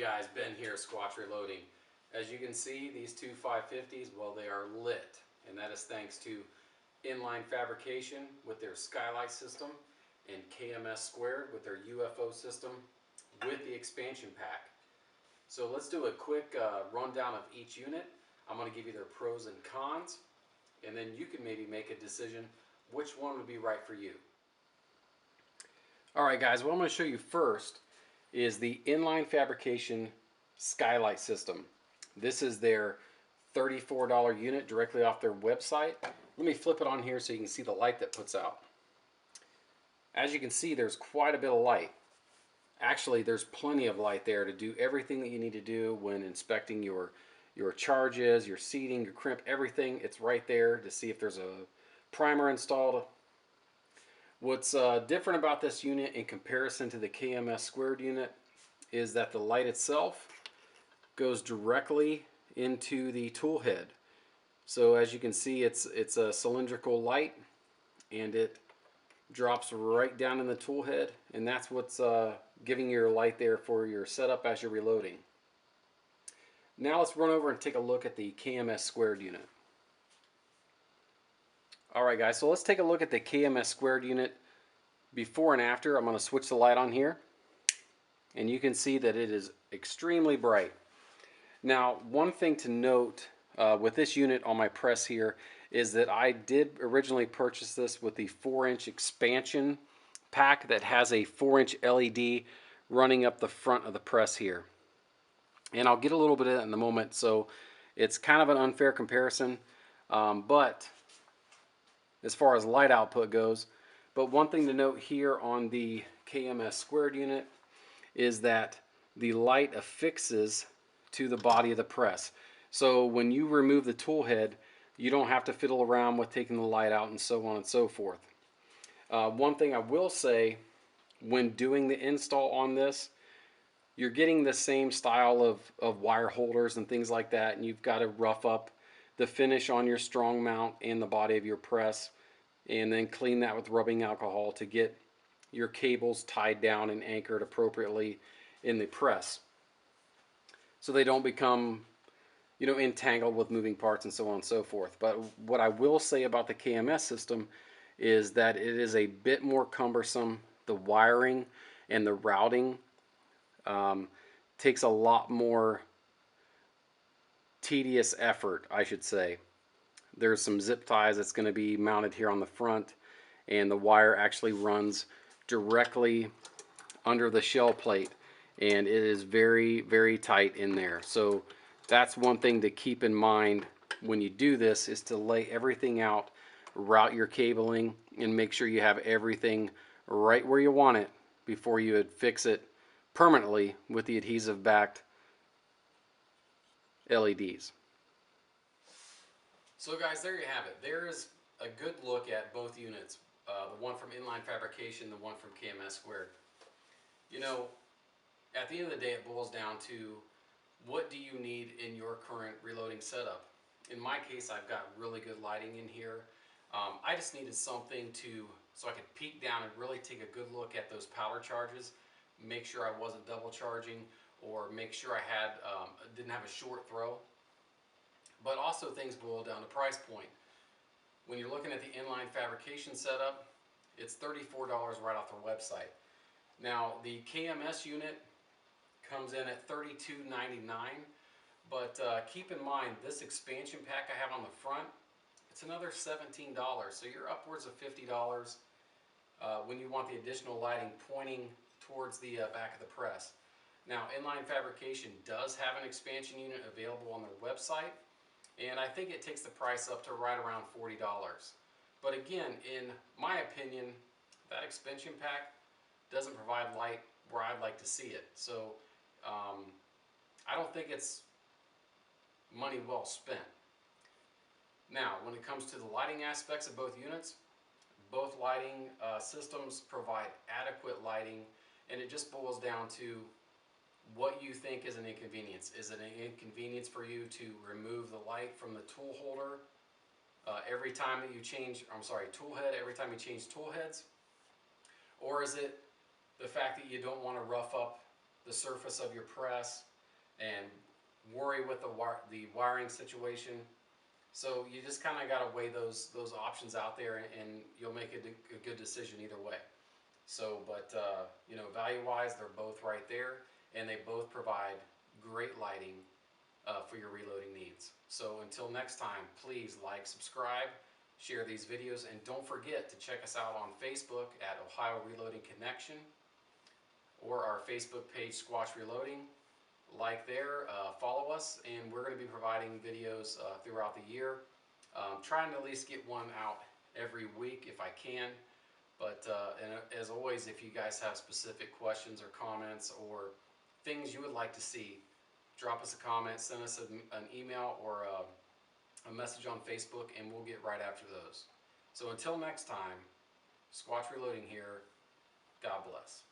guys, Ben here, Squatch Reloading. As you can see, these two 550s, well, they are lit, and that is thanks to Inline Fabrication with their Skylight system and KMS Squared with their UFO system with the expansion pack. So let's do a quick rundown of each unit. I'm going to give you their pros and cons, and then you can maybe make a decision which one would be right for you. Alright guys, what I'm going to show you first is the Inline Fabrication Skylight system. This is their $34 unit directly off their website. Let me flip it on here so you can see the light that puts out. As you can see, there's quite a bit of light. Actually, there's plenty of light there to do everything that you need to do when inspecting your charges, your seating, your crimp, everything. It's right there to see if there's a primer installed. What's different about this unit in comparison to the KMS Squared unit is that the light itself goes directly into the tool head. So as you can see, it's a cylindrical light, and it drops right down in the tool head, and that's what's giving you your light there for your setup as you're reloading. Now let's run over and take a look at the KMS Squared unit. Alright guys, so let's take a look at the KMS Squared unit before and after. I'm going to switch the light on here, and you can see that it is extremely bright. Now, one thing to note with this unit on my press here is that I did originally purchase this with the 4-inch expansion pack that has a 4-inch LED running up the front of the press here. And I'll get a little bit of that in a moment, so it's kind of an unfair comparison, but as far as light output goes. But one thing to note here on the KMS Squared unit is that the light affixes to the body of the press. So when you remove the tool head, you don't have to fiddle around with taking the light out and so on and so forth. One thing I will say, when doing the install on this, you're getting the same style of wire holders and things like that, and you've got to rough up the finish on your strong mount and the body of your press, and then clean that with rubbing alcohol to get your cables tied down and anchored appropriately in the press, so they don't become, you know, entangled with moving parts and so on and so forth. But what I will say about the KMS system is that it is a bit more cumbersome. The wiring and the routing takes a lot more tedious effort, I should say. There's some zip ties that's going to be mounted here on the front, and the wire actually runs directly under the shell plate, and it is very, very tight in there. So that's one thing to keep in mind when you do this, is to lay everything out, route your cabling, and make sure you have everything right where you want it before you would fix it permanently with the adhesive backed LEDs. So guys, there you have it. There's a good look at both units, the one from Inline Fabrication, the one from KMS Squared. You know, at the end of the day, it boils down to, what do you need in your current reloading setup? In my case, I've got really good lighting in here. I just needed something so I could peek down and really take a good look at those power charges, make sure I wasn't double charging, or make sure I didn't have a short throw. But also, things boil down to price point. When you're looking at the Inline Fabrication setup, it's $34 right off their website. Now, the KMS unit comes in at $32.99, but keep in mind, this expansion pack I have on the front, it's another $17, so you're upwards of $50 when you want the additional lighting pointing towards the back of the press. Now, Inline Fabrication does have an expansion unit available on their website, and I think it takes the price up to right around $40. But again, in my opinion, that expansion pack doesn't provide light where I'd like to see it. So I don't think it's money well spent. Now, when it comes to the lighting aspects of both units, both lighting systems provide adequate lighting, and it just boils down to what you think is an inconvenience. Is it an inconvenience for you to remove the light from the tool holder every time that you change, tool head every time you change tool heads? Or is it the fact that you don't want to rough up the surface of your press and worry with the wiring situation. So you just kind of got to weigh those options out there, and you'll make a good decision either way. So, but you know, value-wise, they're both right there, and they both provide great lighting for your reloading needs. So until next time, please like, subscribe, share these videos, and don't forget to check us out on Facebook at Ohio Reloading Connection, or our Facebook page, Squatch Reloading. Like there, follow us, and we're going to be providing videos throughout the year. Trying to at least get one out every week if I can. But and as always, if you guys have specific questions or comments or things you would like to see, drop us a comment, send us an email or a message on Facebook, and we'll get right after those. So until next time, Squatch Reloading here. God bless.